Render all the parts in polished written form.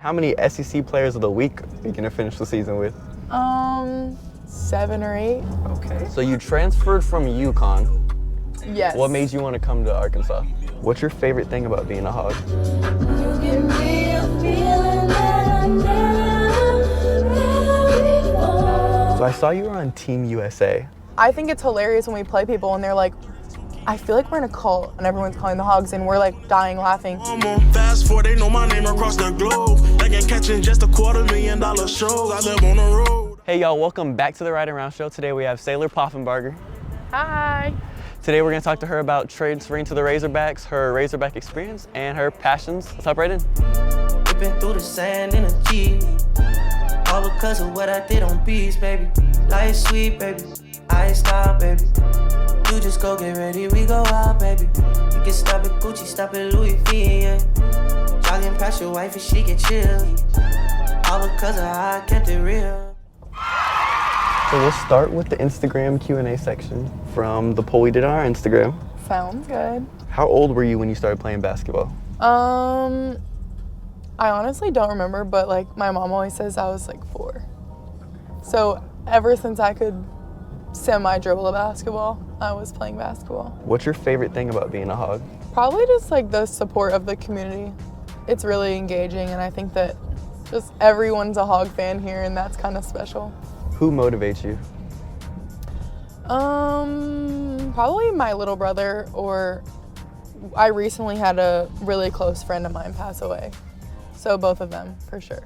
How many SEC players of the week are you gonna finish the season with? 7 or 8. Okay. So you transferred from UCONN. Yes. What made you want to come to Arkansas? What's your favorite thing about being a Hog? So I saw you were on Team USA. I think it's hilarious when we play people and they're like, I feel like we're in a cult and everyone's calling the Hogs and we're like dying laughing. Fast forward, they know my name across the globe. They can catch in just $250,000 shows. I live on the road. Hey y'all, welcome back to the Ridin Round Show. Today we have Saylor Poffenbarger. Hi. Today we're gonna talk to her about transferring to the Razorbacks, her Razorback experience, and her passions. Let's hop right in. Been through the sand in a G. All because of what I did on beats, baby. Life's sweet, baby. I ain't stop, baby. You just go get ready, we go out, baby. You can stop at Gucci, stop at Louis V, yeah. Jogging past your wife and she get chill. All because of how I kept it real. So we'll start with the Instagram Q&A section from the poll we did on our Instagram. Sounds good. How old were you when you started playing basketball? I honestly don't remember, but like my mom always says I was like 4. So ever since I could semi-dribble a basketball, I was playing basketball. What's your favorite thing about being a Hog? Probably just like the support of the community. It's really engaging and I think that just everyone's a Hog fan here and that's kind of special. Who motivates you? Probably my little brother, or I recently had a really close friend of mine pass away. So both of them, for sure.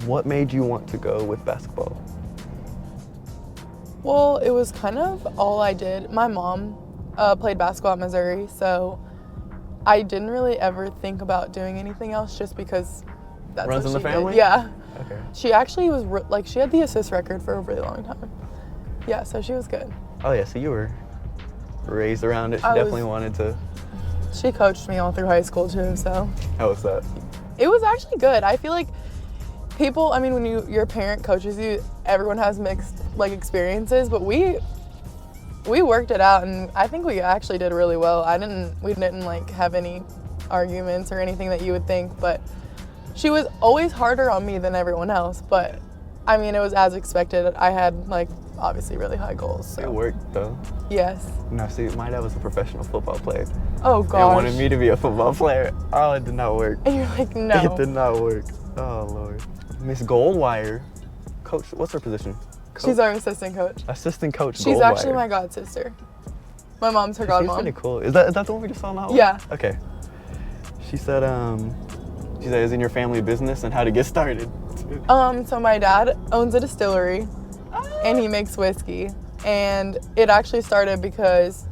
What made you want to go with basketball? Well, it was kind of all I did. My mom played basketball at Missouri, so I didn't really ever think about doing anything else just because that's Runs what in the she family? did. Yeah. Okay. She actually was, she had the assist record for a really long time. Yeah, so she was good. Oh yeah, so you were raised around it. She definitely wanted to. She coached me all through high school too, so. How was that? It was actually good. I feel like people, I mean, when your parent coaches you, everyone has mixed like experiences, but we worked it out and I think we actually did really well. We didn't like have any arguments or anything that you would think, but she was always harder on me than everyone else, but I mean, it was as expected. I had like obviously really high goals. So. It worked though. Yes. No, see, my dad was a professional football player. Oh gosh. And wanted me to be a football player. Oh, it did not work. And you're like, no. It did not work. Oh Lord. Miss Goldwire, coach. What's her position? Coach? She's our assistant coach. Assistant coach. She's Goldwire. actually my god sister. My mom's her godmom. She's pretty cool. Is that the one we just saw in the hall? Yeah. Okay. She said it's in your family business and how to get started. So my dad owns a distillery and he makes whiskey. And it actually started because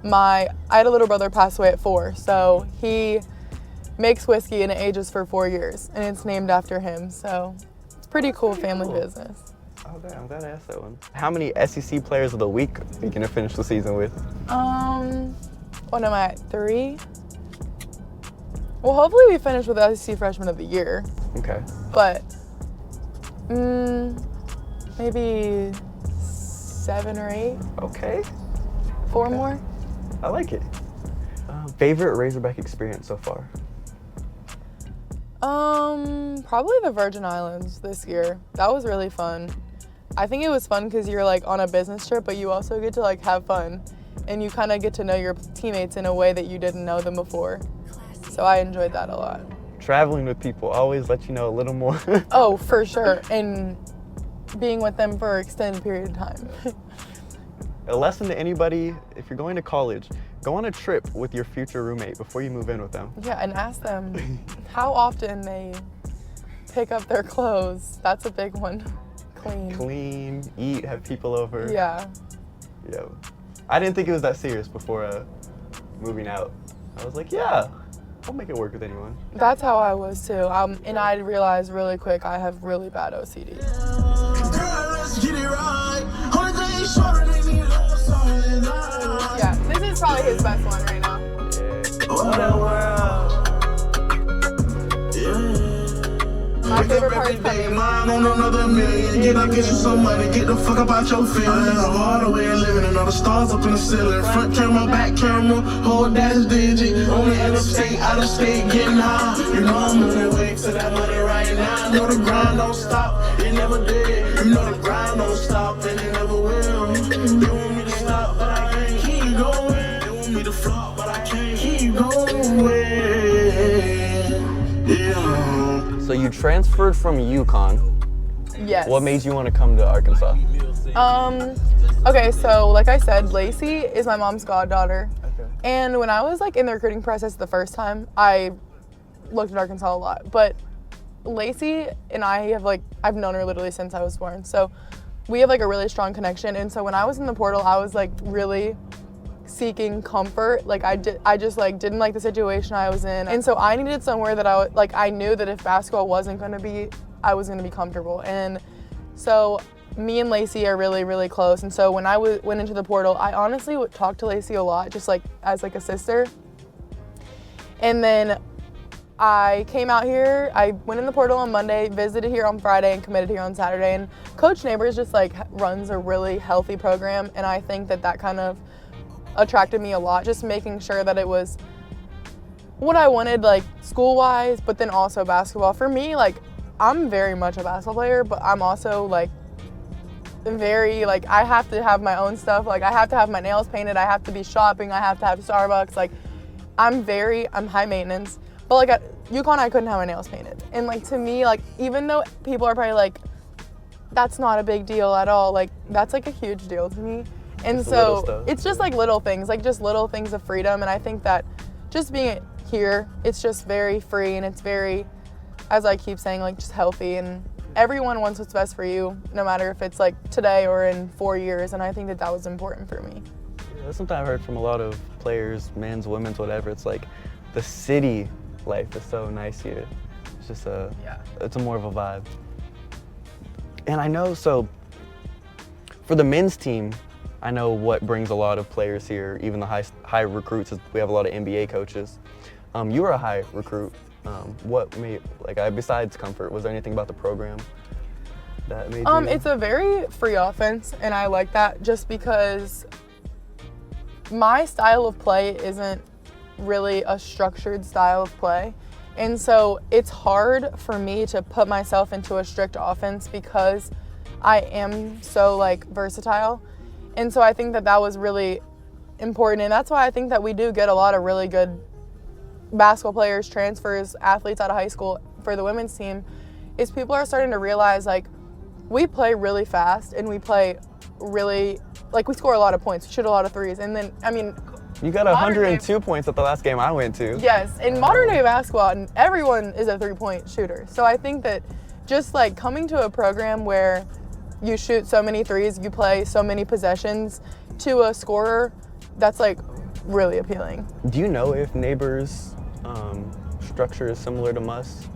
I had a little brother pass away at 4. So he makes whiskey and it ages for 4 years and it's named after him. So it's pretty cool family business. Oh, damn, I'm glad I asked that one. How many SEC players of the week are you gonna finish the season with? What am I at, 3? Well, hopefully we finish with SEC Freshman of the Year. Okay. But maybe 7 or 8. Okay. 4 more. I like it. Favorite Razorback experience so far? Probably the Virgin Islands this year. That was really fun. I think it was fun because you're like on a business trip, but you also get to like have fun and you kind of get to know your teammates in a way that you didn't know them before. So I enjoyed that a lot. Traveling with people always let you know a little more. Oh, for sure. And being with them for an extended period of time. A lesson to anybody, if you're going to college, go on a trip with your future roommate before you move in with them. Yeah, and ask them how often they pick up their clothes. That's a big one. Clean, eat, have people over. Yeah. Yeah. I didn't think it was that serious before moving out. I was like, yeah, I'll make it work with anyone. That's how I was too. And I realized really quick I have really bad OCD. Yeah, this is probably his best one right now. What a world. I My favorite part is coming. Mine on another million. Get up, get you some money. Get the fuck up out your feelings. I'm all the way living. Another stars up in the ceiling. Front camera, back camera. Whole dash digit. Only in the state, out of state, getting high. You know I'm on the way to that money right now. You know the grind don't stop. It never did. You know the grind don't stop. And it never will. They want me to stop, but I can't keep going. They want me to flop, but I can't keep going. Yeah. So you transferred from UCONN. Yes. What made you want to come to Arkansas? Okay, so like I said, Lacey is my mom's goddaughter. Okay. And when I was like in the recruiting process the first time, I looked at Arkansas a lot. But Lacey and I have I've known her literally since I was born. So we have like a really strong connection. And so when I was in the portal, I was like really seeking comfort. Like I just like didn't like the situation I was in. And so I needed somewhere that I knew that if basketball wasn't going to be, I was going to be comfortable. And so me and Lacey are really, really close. And so when I went into the portal, I honestly would talk to Lacey a lot, just like as like a sister. And then I came out here, I went in the portal on Monday, visited here on Friday, and committed here on Saturday. And Coach Neighbors just like runs a really healthy program. And I think that kind of attracted me a lot, just making sure that it was what I wanted, like school-wise, but then also basketball. For me, like I'm very much a basketball player, but I'm also like very I have to have my own stuff. Like I have to have my nails painted, I have to be shopping, I have to have Starbucks. Like I'm high maintenance. But like at UConn, I couldn't have my nails painted. And like to me, like even though people are probably like, that's not a big deal at all, like that's like a huge deal to me. And so it's just like little things, like just little things of freedom. And I think that just being here, it's just very free, and it's very, as I keep saying, like just healthy. And everyone wants what's best for you, no matter if it's like today or in 4 years. And I think that was important for me. Yeah, that's something I've heard from a lot of players, men's, women's, whatever. It's like the city life is so nice here. It's just it's a more of a vibe. And I know, so for the men's team, I know what brings a lot of players here, even the high recruits, is we have a lot of NBA coaches. You were a high recruit. What made, besides comfort, was there anything about the program that made you? It's a very free offense, and I like that just because my style of play isn't really a structured style of play. And so it's hard for me to put myself into a strict offense because I am so versatile. And so I think that was really important. And that's why I think that we do get a lot of really good basketball players, transfers, athletes out of high school for the women's team, is people are starting to realize we play really fast and we play really, we score a lot of points, we shoot a lot of threes. And then, you got 102 points at the last game I went to. Yes, in modern day basketball, everyone is a three-point shooter. So I think that just coming to a program where you shoot so many threes, you play so many possessions to a scorer, that's really appealing. Do you know if Neighbors' structure is similar to Muss,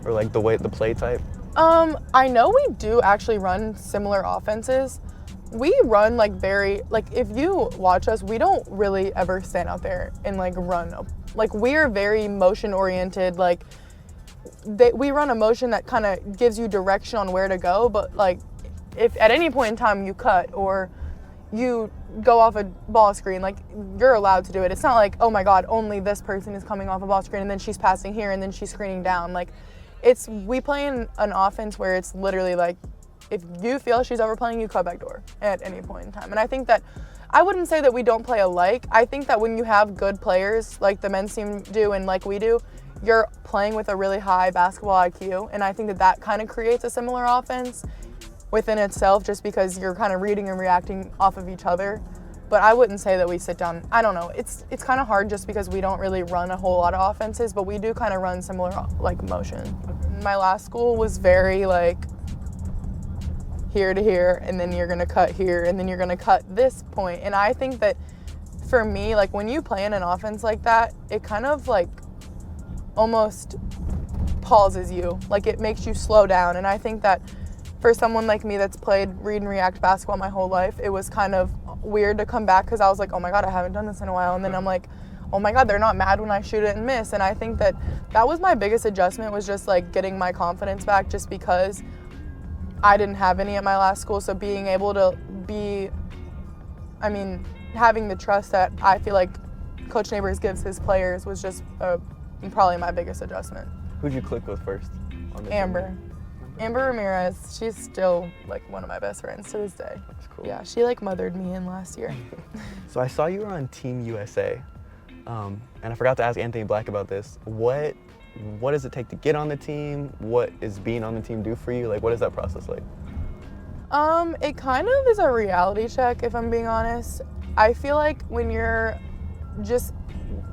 or the play type? I know we do actually run similar offenses. We run if you watch us, we don't really ever stand out there and run. We are very motion oriented. We run a motion that kind of gives you direction on where to go, but if at any point in time you cut or you go off a ball screen, you're allowed to do it. It's not oh my God, only this person is coming off a ball screen and then she's passing here and then she's screening down. We play in an offense where it's literally if you feel she's overplaying, you cut back door at any point in time. And I think that I wouldn't say that we don't play alike. I think that when you have good players like the men's team do and like we do, you're playing with a really high basketball IQ. And I think that kind of creates a similar offense within itself, just because you're kind of reading and reacting off of each other. But I wouldn't say that we sit down. I don't know. It's kind of hard just because we don't really run a whole lot of offenses, but we do kind of run similar motion. My last school was very here to here, and then you're gonna cut here, and then you're gonna cut this point. And I think that for me, when you play in an offense like that, it kind of almost pauses you. It makes you slow down. And I think that for someone like me that's played read and react basketball my whole life, it was kind of weird to come back because I was oh my God, I haven't done this in a while. And then I'm oh my God, they're not mad when I shoot it and miss. And I think that was my biggest adjustment, was just like getting my confidence back, just because I didn't have any at my last school. So being able to having the trust that I feel like Coach Neighbors gives his players was just probably my biggest adjustment. Who'd you click with first on the Amber. team? Amber Ramirez, she's still like one of my best friends to this day. That's cool. Yeah, she like mothered me in last year. So I saw you were on Team USA, and I forgot to ask Anthony Black about this. What does it take to get on the team? What is being on the team do for you? Like, what is that process like? It kind of is a reality check, if I'm being honest. I feel like when you're just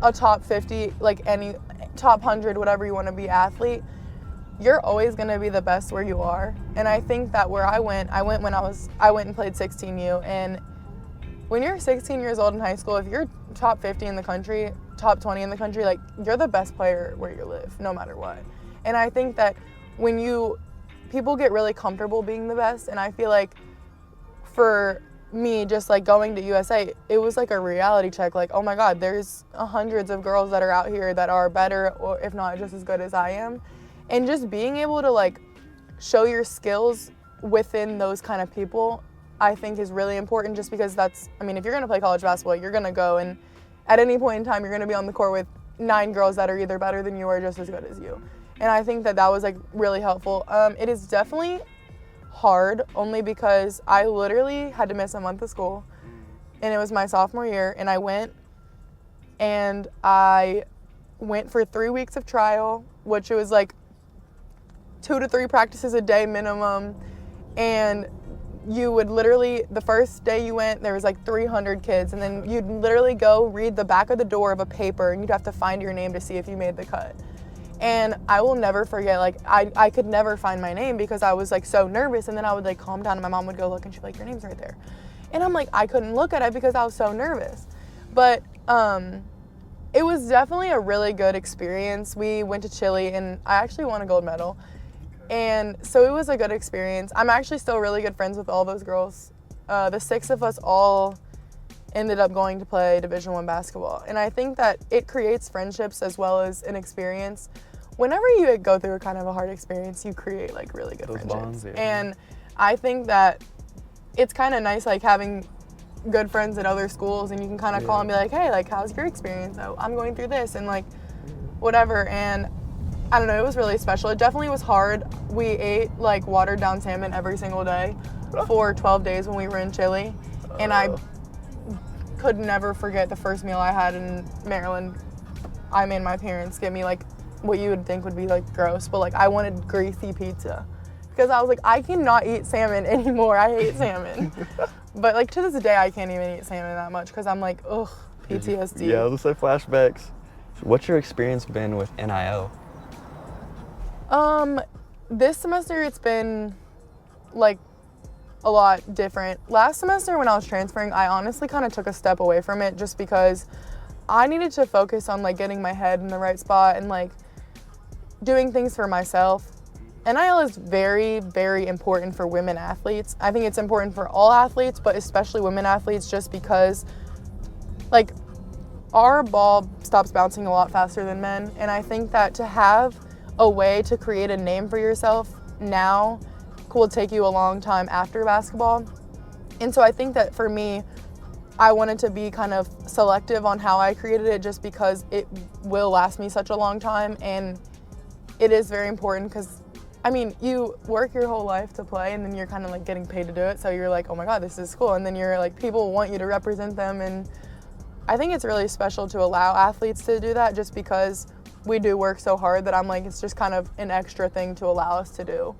a top 50, like any top 100, whatever you want to be athlete, you're always going to be the best where you are. And I think that where I went when I went and played 16U. And when you're 16 years old in high school, if you're top 50 in the country, top 20 in the country, like, you're the best player where you live, no matter what. And I think that when people get really comfortable being the best, and I feel like for me, just like going to USA, it was like a reality check, like, oh my God, there's hundreds of girls that are out here that are better, or if not just as good as I am. And just being able to like show your skills within those kind of people, I think is really important, just because if you're going to play college basketball, you're going to go, and at any point in time, you're going to be on the court with 9 girls that are either better than you or just as good as you. And I think that was like really helpful. It is definitely hard, only because I literally had to miss a month of school, and it was my sophomore year, and I went for 3 weeks of trial, which it was like 2 to 3 practices a day minimum. And you would literally, the first day you went, there was like 300 kids, and then you'd literally go read the back of the door of a paper, and you'd have to find your name to see if you made the cut. And I will never forget, like, I could never find my name because I was like so nervous, and then I would like calm down, and my mom would go look, and she'd be like, your name's right there. And I'm like, I couldn't look at it because I was so nervous. But it was definitely a really good experience. We went to Chile, and I actually won a gold medal. And so it was a good experience. I'm actually still really good friends with all those girls. The 6 of us all ended up going to play Division I basketball. And I think that it creates friendships as well as an experience. Whenever you go through a kind of a hard experience, you create like really good friendships. Bonds, yeah. And I think that it's kind of nice, like having good friends at other schools, and you can kind of call and be like, hey, like, how's your experience? Oh, I'm going through this, and like whatever. And I don't know, it was really special. It definitely was hard. We ate like watered down salmon every single day for 12 days when we were in Chile. And I could never forget the first meal I had in Maryland. I made my parents get me like what you would think would be like gross, but like I wanted greasy pizza, because I was like, I cannot eat salmon anymore. I hate salmon. But like to this day, I can't even eat salmon that much because I'm like, ugh, PTSD. Yeah, let's say flashbacks. So what's your experience been with NIL? This semester it's been like a lot different. Last semester when I was transferring, I honestly kind of took a step away from it, just because I needed to focus on like getting my head in the right spot and like doing things for myself. NIL is very, very important for women athletes. I think it's important for all athletes, but especially women athletes, just because like our ball stops bouncing a lot faster than men. And I think that to have a way to create a name for yourself now will take you a long time after basketball. And so I think that for me, I wanted to be kind of selective on how I created it, just because it will last me such a long time. And it is very important because, I mean, you work your whole life to play, and then you're kind of like getting paid to do it. So you're like, oh my God, this is cool. And then you're like, people want you to represent them. And I think it's really special to allow athletes to do that, just because we do work so hard that I'm like, it's just kind of an extra thing to allow us to do.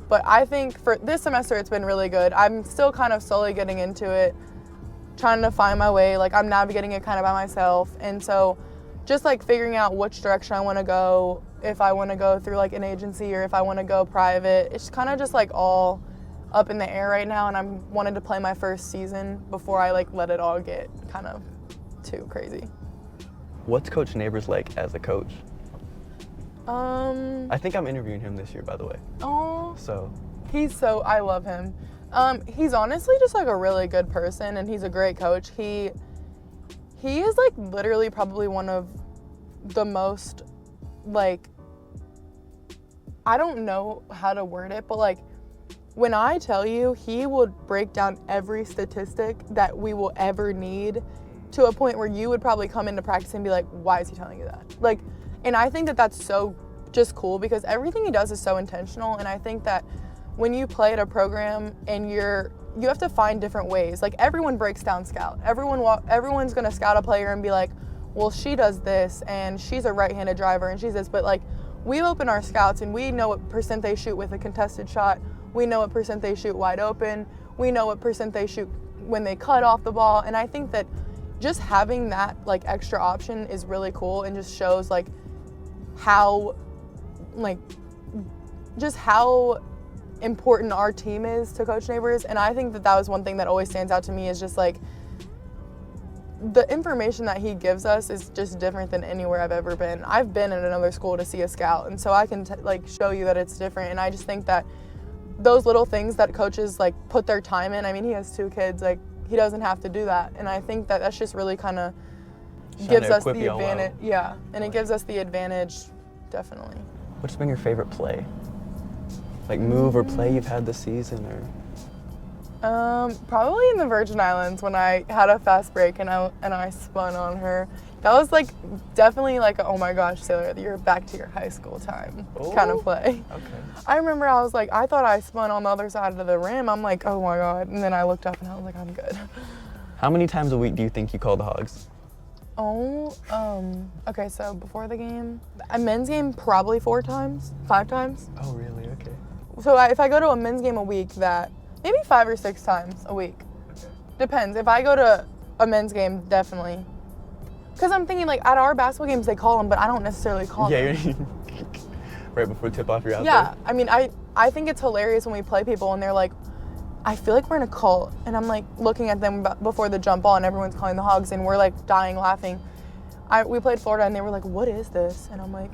But I think for this semester, it's been really good. I'm still kind of slowly getting into it, trying to find my way. Like, I'm navigating it kind of by myself. And so just like figuring out which direction I want to go, if I want to go through like an agency or if I want to go private. It's kind of just like all up in the air right now, and I'm wanted to play my first season before I like let it all get kind of too crazy. What's Coach Neighbors like as a coach? I think I'm interviewing him this year, by the way. Oh. So. I love him. He's honestly just like a really good person, and he's a great coach. He is, like, literally probably one of the most, like, I don't know how to word it, but, like, when I tell you, he would break down every statistic that we will ever need to a point where you would probably come into practice and be like, why is he telling you that? Like, and I think that that's so just cool because everything he does is so intentional. And I think that when you play at a program and you have to find different ways. Like, everyone breaks down scout. Everyone's gonna scout a player and be like, well, she does this and she's a right-handed driver and she's this. But, like, we open our scouts and we know what percent they shoot with a contested shot. We know what percent they shoot wide open. We know what percent they shoot when they cut off the ball. And I think that just having that, like, extra option is really cool and just shows, like, how, like, just how important our team is to Coach Neighbors. And I think that that was one thing that always stands out to me is just, like, the information that he gives us is just different than anywhere I've ever been. I've been at another school to see a scout, and so I can like show you that it's different. And I just think that those little things that coaches, like, put their time in. I mean, he has 2 kids, like, he doesn't have to do that. And I think that that's just really kind of gives us the advantage. Yeah, and it gives us the advantage, definitely. What's been your favorite play? Like, move or play you've had this season, or? Probably in the Virgin Islands when I had a fast break and I spun on her. That was, like, definitely like a, oh my gosh, Saylor, you're back to your high school time kind of play. Okay. I remember I was like, I thought I spun on the other side of the rim. I'm like, oh my God. And then I looked up and I was like, I'm good. How many times a week do you think you call the Hogs? Okay, so before the game, a men's game probably 4 times, 5 times. Oh, really? Okay. So if I go to a men's game a week, that maybe 5 or 6 times a week. Okay. Depends. If I go to a men's game, definitely. Because I'm thinking, like, at our basketball games, they call them, but I don't necessarily call them. Yeah, right before tip-off, you're out there. Yeah, I mean, I think it's hilarious when we play people and they're like, I feel like we're in a cult. And I'm, like, looking at them before the jump ball and everyone's calling the Hogs and we're, like, dying laughing. We played Florida and they were like, what is this? And I'm like...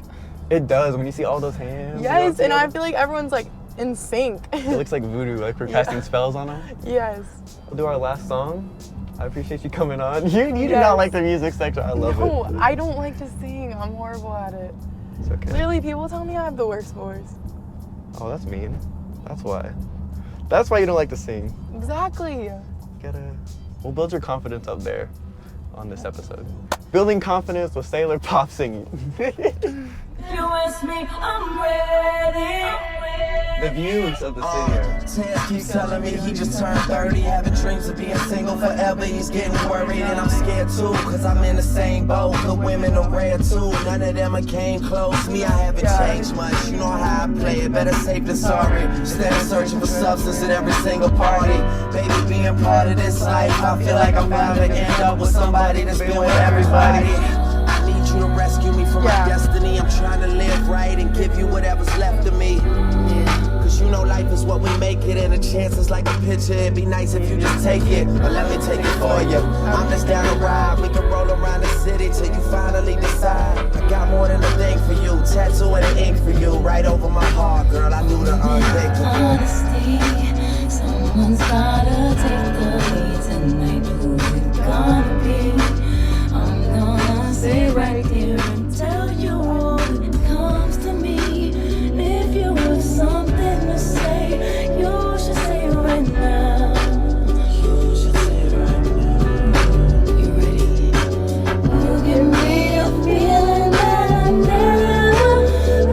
It does, when you see all those hands. Yes, and I feel like everyone's, like, in sync. It looks like voodoo, like we're casting spells on them. Yes. We'll do our last song. I appreciate you coming on. You do not like the music section. I love it. No, I don't like to sing. I'm horrible at it. It's okay. Really, people tell me I have the worst voice. Oh, that's mean. That's why. That's why you don't like to sing. Exactly. We'll build your confidence up there on this episode. Building confidence with Saylor Poff singing. You ask me, I'm ready. The views of the city are. Tam keeps telling me he just turned 30, having dreams of being single forever. He's getting worried and I'm scared too, cause I'm in the same boat. Good women are rare too, none of them came close. Me, I haven't changed much, you know how I play it. Better safe than sorry. Instead of searching for substance at every single party. Baby, being part of this life, I feel like I'm bound to end up with somebody that's been with everybody. I need you to rescue me from my destiny. I'm trying to live right and give you whatever's left of me. You know life is what we make it, and a chance is like a picture. It'd be nice if you just take it, but let me take it for you. I'm just down to ride. We can roll around the city till you finally decide. I got more than a thing for you, tattoo and an ink for you, right over my heart, girl. I do the unthinkable. Honesty, someone's gotta take the lead tonight. Who it gonna be? I'm gonna stay right here and tell you all that comes to me. If you have something to say, you should say it right now. You should say it right now. You ready? You give me a feeling that I never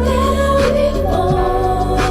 felt before.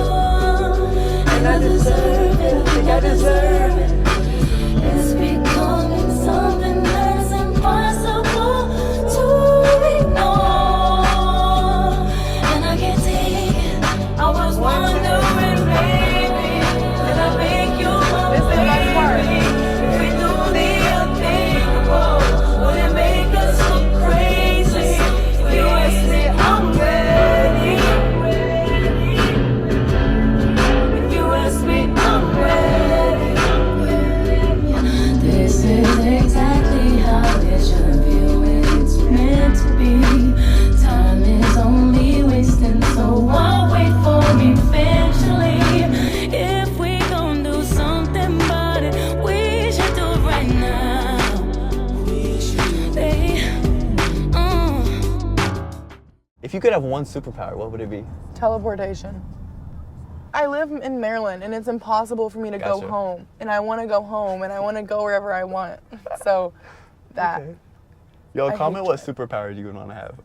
If you could have one superpower, what would it be? Teleportation. I live in Maryland, and it's impossible for me to go Gotcha. home. And I want to go home, and I want to go wherever I want. So that. Yo, I comment hate what superpower you would want to have.